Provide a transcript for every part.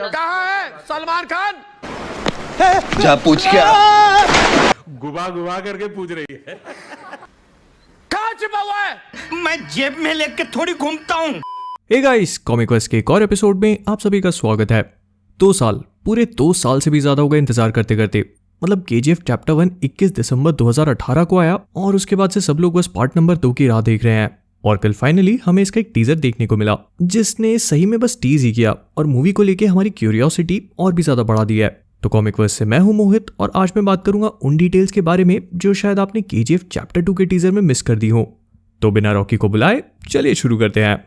कहाँ है सलमान खान? जा पूछ क्या? गुबा गुबा करके पूछ रही है। कहाँ छिपा हुआ है? मैं जेब में लेके थोड़ी घूमता हूँ। हे गाइस, कॉमिक वर्स के एक और एपिसोड में आप सभी का स्वागत है। 2 साल, पूरे 2 साल से भी ज्यादा हो गए इंतजार करते करते। मतलब केजीएफ चैप्टर 1 21 दिसंबर 2018 को आया और उसके बाद से सब लोग बस पार्ट नंबर 2 की राह देख रहे हैं। और कल फाइनली हमें इसका एक टीजर देखने को मिला, जिसने सही में बस टीज ही किया और मूवी को लेके हमारी क्यूरियोसिटी और भी ज्यादा बढ़ा दिया है। तो कॉमिक वर्स से मैं हूं मोहित और आज मैं बात करूंगा उन डिटेल्स के बारे में जो शायद आपने केजीएफ चैप्टर 2 के टीजर में मिस कर दी हो। तो बिना रॉकी को बुलाए चलिए शुरू करते हैं।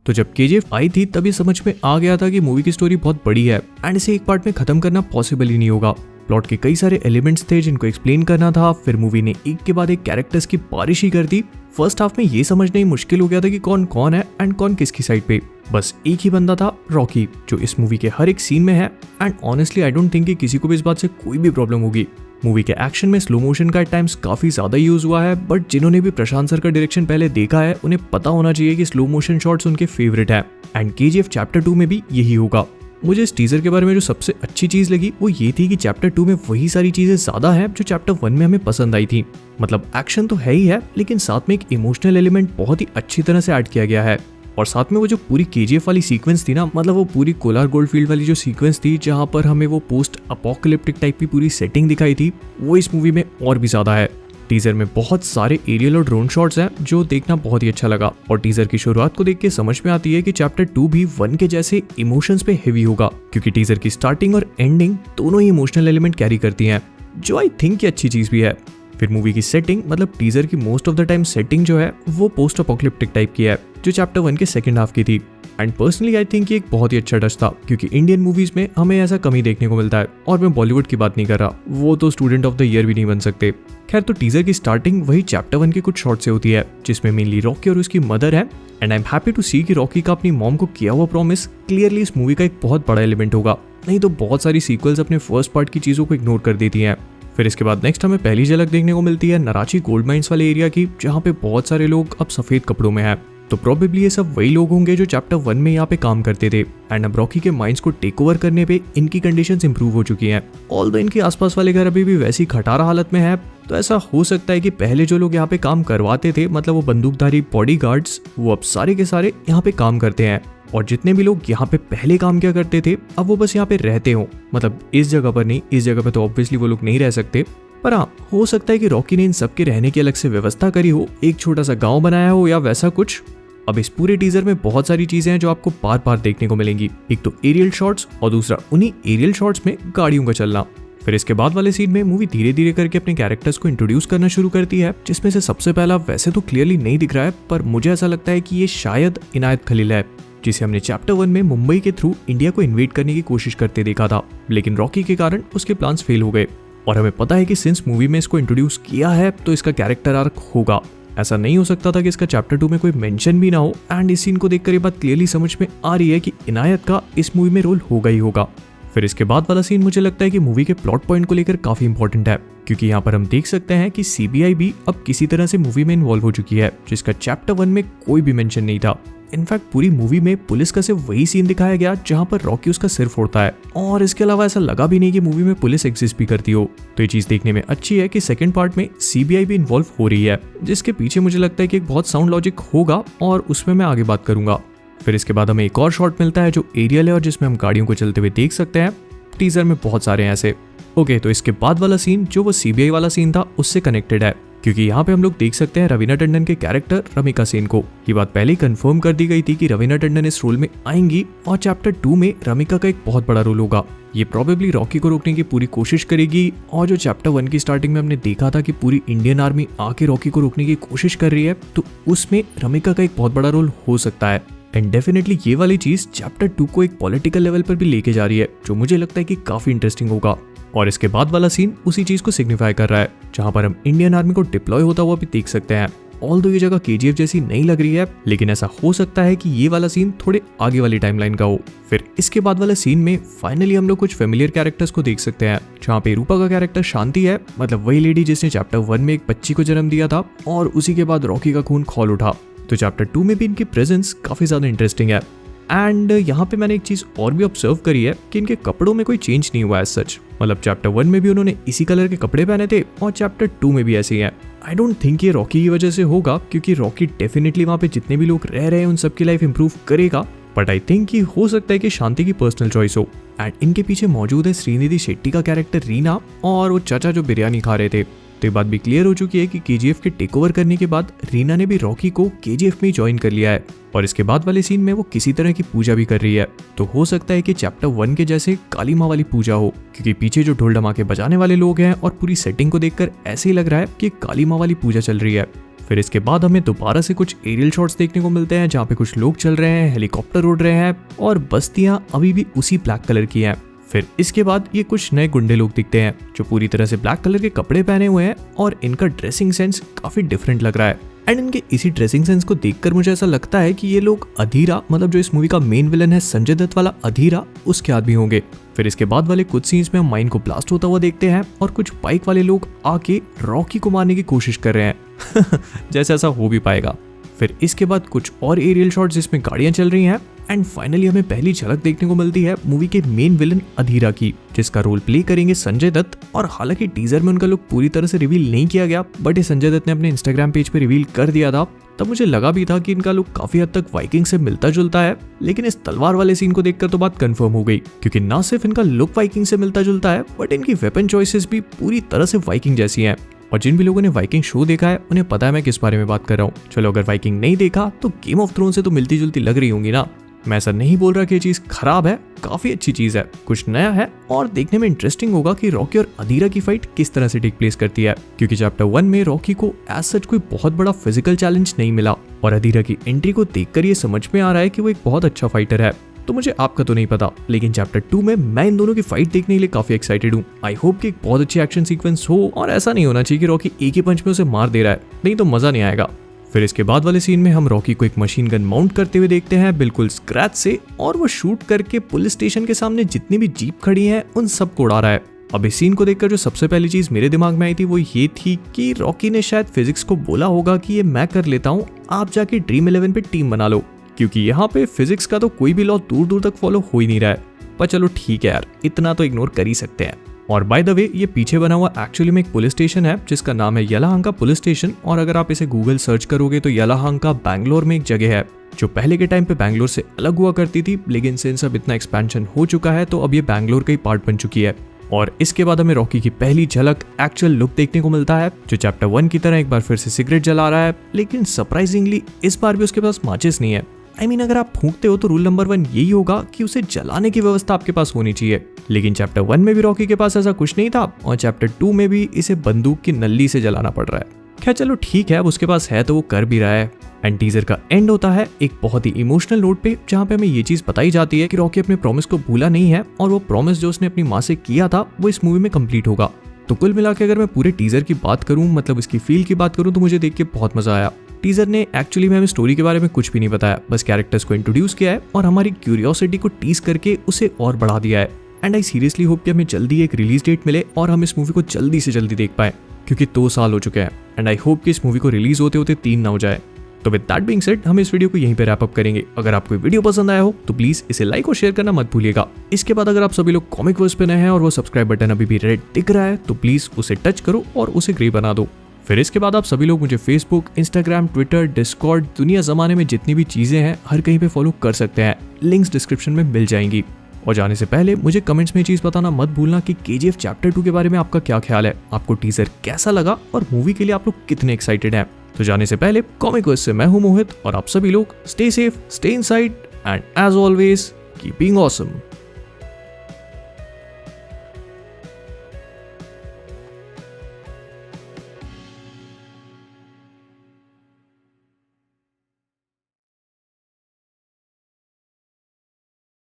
तो जब केजीएफ आई थी तभी समझ में आ गया था कि मूवी की स्टोरी बहुत बड़ी है एंड इसे एक पार्ट में खत्म करना पॉसिबल ही नहीं होगा। प्लॉट के कई सारे एलिमेंट्स थे जिनको एक्सप्लेन करना था, फिर मूवी ने एक के बाद एक कैरेक्टर्स की बारिश ही कर दी। फर्स्ट हाफ में ये समझना ही मुश्किल हो गया था कि कौन कौन है एंड कौन किसकी साइड पे। बस एक ही बंदा था, रॉकी, जो इस मूवी के हर एक सीन में है and honestly I don't think कि किसी को भी इस बात से कोई भी प्रॉब्लम होगी। मूवी के एक्शन में स्लो मोशन का एट टाइम्स काफी ज्यादा यूज हुआ है, बट जिन्होंने भी प्रशांत सर का डायरेक्शन पहले देखा है उन्हें पता होना चाहिए कि स्लो मोशन शॉट्स उनके फेवरेट है एंड केजीएफ चैप्टर 2 में भी यही होगा। मुझे इस टीजर के बारे में जो सबसे अच्छी चीज लगी वो ये थी कि चैप्टर 2 में वही सारी चीजें ज्यादा है जो चैप्टर 1 में हमें पसंद आई थी। मतलब एक्शन तो है ही है, लेकिन साथ में एक इमोशनल एलिमेंट बहुत ही अच्छी तरह से ऐड किया गया है। और साथ में वो जो पूरी केजीएफ वाली सीक्वेंस थी ना, मतलब वो पूरी कोलार गोल्डफील्ड वाली जो सीक्वेंस थी जहां पर हमें वो पोस्ट अपोकलिप्टिक टाइप की पूरी सेटिंग दिखाई थी, वो इस मूवी में और भी ज्यादा है। टीजर में बहुत सारे एरियल और ड्रोन शॉट्स हैं जो देखना बहुत ही अच्छा लगा और टीजर की शुरुआत को देख के समझ में आती है कि चैप्टर 2 भी 1 के जैसे इमोशंस पे हेवी होगा, क्योंकि टीजर की स्टार्टिंग और एंडिंग दोनों ही इमोशनल एलिमेंट कैरी करती हैं, जो आई थिंक की अच्छी चीज भी है। फिर मूवी की सेटिंग, मतलब टीजर की most of the time setting जो है वो पोस्ट अपोकलिप्टिक टाइप की है, जो चैप्टर 1 के सेकंड हाफ की थी। एंड पर्सनली आई थिंक ये एक बहुत ही अच्छा टच था, क्योंकि इंडियन मूवीज में हमें ऐसा कम ही देखने को मिलता है। और मैं बॉलीवुड की बात नहीं कर रहा, वो तो स्टूडेंट ऑफ द ईयर भी नहीं बन सकते। खैर, तो टीजर की स्टार्टिंग वही चैप्टर 1 के कुछ शॉट से होती है, जिसमें मेनली रॉकी और उसकी मदर है। And I am happy to see कि रॉकी का अपनी मॉम को किया हुआ प्रॉमिस क्लियरली इस मूवी का एक बहुत बड़ा एलिमेंट होगा, नहीं तो बहुत सारी सीक्वल्स अपने फर्स्ट पार्ट की चीजों को इग्नोर कर देती हैं। फिर इसके बाद नेक्स्ट हमें पहली झलक देखने को मिलती है नराची गोल्ड माइंस वाले एरिया की, जहाँ पे बहुत सारे लोग अब सफेद कपड़ों में हैं। तो प्रोबेबली ये सब वही लोग होंगे जो चैप्टर 1 में यहाँ पे काम करते थे एंड अब रॉकी के माइंस को टेक ओवर करने पे इनकी कंडीशंस इंप्रूव हो चुकी हैं। ऑल्दो इनके आसपास वाले घर अभी भी वैसी खटारा हालत में है, तो ऐसा हो सकता है कि पहले जो लोग यहाँ पे काम करवाते थे, मतलब वो बंदूकधारी बॉडीगार्ड्स, वो अब सारे के सारे यहाँ पे काम करते हैं। और जितने भी लोग यहाँ पे पहले काम किया करते थे अब वो बस यहाँ पे रहते हो, मतलब इस जगह पर नहीं, इस जगह पे तो ऑब्वियसली वो लोग नहीं रह सकते, पर हाँ हो सकता है कि रॉकी ने इन सबके रहने की अलग से व्यवस्था करी हो, एक छोटा सा गांव बनाया हो या वैसा कुछ। अब इस पूरे टीजर में बहुत सारी चीजें हैं जो आपको बार बार देखने को मिलेंगी। एक तो एरियल शॉट्स और दूसरा उन्हीं एरियल शॉट्स में गाड़ियों का चलना। फिर इसके बाद वाले सीन में मूवी धीरे धीरे करके अपने कैरेक्टर्स को इंट्रोड्यूस करना शुरू करती है, जिसमें से सबसे पहला वैसे तो क्लियरली नहीं दिख रहा है, पर मुझे ऐसा लगता है कि ये शायद इनायत खलील है, जिसे हमने चैप्टर 1 में मुंबई के थ्रू इंडिया को इन्वेट करने की कोशिश करते देखा था, लेकिन रॉकी के कारण उसके प्लान्स फेल हो गए। और हमें पता है कि सिंस मूवी में इसको इंट्रोड्यूस किया है तो इसका कैरेक्टर आर्क होगा। ऐसा नहीं हो सकता था कि इसका चैप्टर 2 में कोई मेंशन भी ना हो। एंड इस सीन को देखकर ये बात क्लियरली समझ में आ रही है कि इनायत का इस मूवी में रोल होगा ही होगा। फिर इसके बाद वाला सीन मुझे लगता है कि मूवी के प्लॉट पॉइंट को लेकर काफी इंपॉर्टेंट है, क्योंकि यहाँ पर हम देख सकते हैं कि सीबीआई भी अब किसी तरह से मूवी में इन्वॉल्व हो चुकी है, जिसका चैप्टर 1 में कोई भी मेंशन नहीं था। इनफैक्ट पूरी मूवी में पुलिस का सिर्फ वही सीन दिखाया गया जहां पर रॉकी उसका सिर फोड़ता है, और इसके अलावा ऐसा लगा भी नहीं कि मूवी में पुलिस एग्जिस्ट भी करती हो। तो ये चीज देखने में अच्छी है कि सेकंड पार्ट में सीबीआई भी इन्वॉल्व हो रही है, जिसके पीछे मुझे लगता है कि एक बहुत साउंड लॉजिक होगा और उसमें मैं आगे बात करूंगा। फिर इसके बाद हमें एक और शॉट मिलता है जो एरियल है और जिसमें हम गाड़ियों को चलते हुए देख सकते हैं। टीजर में बहुत सारे हैं ऐसे। ओके, तो इसके बाद वाला सीन जो वो सीबीआई वाला सीन था उससे कनेक्टेड है, क्योंकि यहाँ पे हम लोग देख सकते हैं रवीना टंडन के कैरेक्टर रमिका सेन को। ये बात पहले ही कंफर्म कर दी गई थी कि रवीना टंडन इस रोल में आएंगी और चैप्टर 2 में रमिका का एक बहुत बड़ा रोल होगा। ये प्रोबेबली रॉकी को रोकने की पूरी कोशिश करेगी, और जो चैप्टर 1 की स्टार्टिंग में हमने देखा था कि पूरी इंडियन आर्मी आके रॉकी को रोकने की कोशिश कर रही है, तो उसमें रमिका का एक बहुत बड़ा रोल हो सकता है। एंड डेफिनेटली ये वाली चीज चैप्टर 2 को एक पॉलिटिकल लेवल पर भी लेके जा रही है, जो मुझे लगता है कि काफी इंटरेस्टिंग होगा। और इसके बाद वाला सीन उसी चीज को सिग्निफाई कर रहा है, जहां पर हम इंडियन आर्मी को डिप्लॉय होता हुआ भी देख सकते हैं। ऑल्दो ये जगह केजीएफ जैसी नहीं लग रही है, लेकिन ऐसा हो सकता है कि ये वाला सीन थोड़े आगे वाली टाइमलाइन का हो। फिर इसके बाद वाले सीन में फाइनली हम लोग कुछ फेमिलियर कैरेक्टर्स को देख सकते हैं, जहाँ पे रूपा का कैरेक्टर शांति है, मतलब वही लेडी जिसने चैप्टर 1 में एक बच्ची को जन्म दिया था और उसी के बाद रॉकी का खून खौल उठा। तो चैप्टर 2 में भी इनकी प्रेजेंस काफी ज्यादा इंटरेस्टिंग है। एंड यहाँ पे मैंने एक चीज और भी ऑब्जर्व करी है कि इनके कपड़ों में कोई चेंज नहीं हुआ है सच, मतलब चैप्टर 1 में भी उन्होंने इसी कलर के कपड़े पहने थे और चैप्टर 2 में भी ऐसे ही है। आई डोंट थिंक ये रॉकी की वजह से होगा, क्योंकि रॉकी डेफिनेटली वहाँ पे जितने भी लोग रह रहे हैं उन सबकी लाइफ इंप्रूव करेगा, बट आई थिंक कि हो सकता है कि शांति की पर्सनल चॉइस हो। एंड इनके पीछे मौजूद है श्रीनिधि शेट्टी का कैरेक्टर रीना और वो चाचा जो बिरयानी खा रहे थे। तो ये बात भी क्लियर हो चुकी है कि केजीएफ के टेक ओवर करने के बाद रीना ने भी रॉकी को केजीएफ में ज्वाइन कर लिया है और इसके बाद वाले सीन में वो किसी तरह की पूजा भी कर रही है। तो हो सकता है कि चैप्टर 1 के जैसे काली माँ वाली पूजा हो, क्योंकि पीछे जो ढोल धमाके बजाने वाले लोग हैं और पूरी सेटिंग को देखकर ऐसे ही लग रहा है कि काली माँ वाली पूजा चल रही है। फिर इसके बाद हमें दोबारा से कुछ एरियल शॉट्स देखने को मिलते हैं, जहाँ पे कुछ लोग चल रहे हैं, हेलीकॉप्टर उड़ रहे हैं और बस्तियां अभी भी उसी ब्लैक कलर की हैं। फिर इसके बाद ये कुछ नए गुंडे लोग दिखते हैं जो पूरी तरह से ब्लैक कलर के कपड़े पहने हुए हैं और इनका ड्रेसिंग सेंस काफी डिफरेंट लग रहा है। एंड इनके इसी ड्रेसिंग सेंस को देखकर मुझे ऐसा लगता है कि ये लोग अधीरा, मतलब जो इस मूवी का मेन विलन है संजय दत्त वाला अधीरा, उसके आदमी होंगे। फिर इसके बाद वाले कुछ सीन्स में हम माइन को ब्लास्ट होता हुआ देखते हैं और कुछ बाइक वाले लोग आके रॉकी को मारने की कोशिश कर रहे हैं जैसे ऐसा हो भी पाएगा। फिर इसके बाद कुछ और एरियल शॉट्स जिसमें गाड़ियां चल रही हैं एंड फाइनली हमें पहली झलक देखने को मिलती है मूवी के मेन विलन अधीरा की, जिसका रोल प्ले करेंगे संजय दत्त। और हालांकि टीजर में उनका लुक पूरी तरह से रिवील नहीं किया गया, बट ये संजय दत्त ने अपने इंस्टाग्राम पेज पे रिवील कर दिया था, तब मुझे लगा भी था कि इनका लुक काफी हद तक वाइकिंग से मिलता जुलता है। लेकिन इस तलवार वाले सीन को देखकर तो बात कंफर्म हो गई, क्योंकि ना सिर्फ इनका लुक वाइकिंग से मिलता जुलता है, बट इनकी वेपन चॉइसेस भी पूरी तरह से वाइकिंग जैसी हैं। और जिन भी लोगों ने वाइकिंग शो देखा है उन्हें पता है मैं किस बारे में बात कर रहा हूँ। चलो अगर वाइकिंग नहीं देखा तो गेम ऑफ थ्रोन से तो मिलती जुलती लग रही होंगी ना। मैं ऐसा नहीं बोल रहा कि ये चीज खराब है, काफी अच्छी चीज है, कुछ नया है और देखने में इंटरेस्टिंग होगा कि रॉकी और अधीरा की फाइट किस तरह से टेक प्लेस करती है, क्योंकि चैप्टर 1 में रॉकी को एज सच कोई बहुत बड़ा फिजिकल चैलेंज नहीं मिला और अधीरा की एंट्री को देखकर ये समझ में आ रहा है कि वो एक बहुत अच्छा फाइटर है। तो मुझे आपका तो नहीं पता, लेकिन चैप्टर 2 में मैं इन दोनों की फाइट देखने के लिए काफी एक्साइटेड हूँ। आई होप कि एक बहुत अच्छी एक्शन सीक्वेंस हो और ऐसा नहीं होना चाहिए कि रॉकी एक ही पंच में उसे मार दे रहा है, नहीं तो मजा नहीं आएगा। फिर इसके बाद वाले सीन में हम रॉकी को एक मशीन गन माउंट करते हुए देखते हैं बिल्कुल स्क्रैच से, और वो शूट करके पुलिस स्टेशन के सामने जितनी भी जीप खड़ी हैं उन सबको उड़ा रहा है। अब इस सीन को देखकर जो सबसे पहली चीज मेरे दिमाग में आई थी वो ये थी कि रॉकी ने शायद फिजिक्स को बोला होगा कि ये मैं कर लेता हूँ, आप जाके ड्रीम 11 पे टीम बना लो, क्योंकि यहाँ पे फिजिक्स का तो कोई भी लॉ दूर दूर तक फॉलो हो ही नहीं रहा है। पर चलो ठीक है यार, इतना तो इग्नोर कर ही सकते हैं। और बाय द वे ये पीछे बना हुआ एक्चुअली में एक पुलिस स्टेशन है जिसका नाम है यलाहंका पुलिस स्टेशन, और अगर आप इसे गूगल सर्च करोगे तो यलाहंका बैंगलोर में एक जगह है जो पहले के टाइम पे बैंगलोर से अलग हुआ करती थी, लेकिन सिंस अब इतना एक्सपेंशन हो चुका है तो अब ये बैंगलोर का ही पार्ट बन चुकी है। और इसके बाद हमें रॉकी की पहली झलक एक्चुअल लुक देखने को मिलता है, जो चैप्टर 1 की तरह एक बार फिर से सिगरेट जला रहा है, लेकिन सरप्राइजिंगली इस बार भी उसके पास माचिस नहीं है। I mean, अगर आप फूंकते हो तो रूल नंबर 1 यही होगा कि उसे जलाने की व्यवस्था आपके पास होनी चाहिए, लेकिन चैप्टर 1 में भी रॉकी के पास ऐसा कुछ नहीं था और चैप्टर 2 में भी इसे बंदूक की नल्ली से जलाना पड़ रहा है। खैर चलो ठीक है, अब उसके पास है तो वो कर भी रहा है। एंड टीजर का एंड होता है एक बहुत ही इमोशनल नोट पे, जहाँ पे हमें ये चीज बताई जाती है कि रॉकी अपने प्रॉमिस को भूला नहीं है और वो प्रॉमिस जो उसने अपनी माँ से किया था वो इस मूवी में कंप्लीट होगा। तो कुल मिला के अगर मैं पूरे टीजर की बात करूं, मतलब इसकी फील की बात करूं, तो मुझे देख के बहुत मजा आया। टीजर ने एक्चुअली में हमें स्टोरी के बारे में कुछ भी नहीं बताया, बस कैरेक्टर्स को इंट्रोड्यूस किया है और हमारी क्यूरियोसिटी को टीज करके उसे और बढ़ा दिया है। एंड आई सीरियसली होप कि हमें जल्दी एक रिलीज डेट मिले और हम इस मूवी को जल्दी से जल्दी देख पाए, क्योंकि 2 साल हो चुके हैं एंड आई होप कि इस मूवी को रिलीज होते होते 3 ना हो जाए। तो विद दैट बीइंग सेड हम इस वीडियो को यहीं पे रैप अप करेंगे। अगर आपको वीडियो पसंद आया हो तो प्लीज इसे लाइक और शेयर करना मत भूलिएगा। इसके बाद अगर आप सभी लोग कॉमिक वर्स पे नए हैं और वो सब्सक्राइब बटन अभी भी रेड दिख रहा है तो प्लीज उसे टच करो और उसे ग्रे बना दो। फिर इसके बाद आप सभी लोग मुझे फेसबुक, इंस्टाग्राम, ट्विटर, डिस्कॉर्ड, दुनिया जमाने में जितनी भी चीजें हैं हर कहीं पे फॉलो कर सकते हैं, लिंक्स डिस्क्रिप्शन में मिल जाएंगी। और जाने से पहले मुझे कमेंट्स में चीज बताना मत भूलना कि केजीएफ चैप्टर 2 के बारे में आपका क्या ख्याल है, आपको टीजर कैसा लगा और मूवी के लिए आप लोग कितने एक्साइटेड हैं। तो जाने से पहले कॉमिक वर्स से मैं हूं मोहित और आप सभी लोग stay safe, stay inside and as always keeping awesome.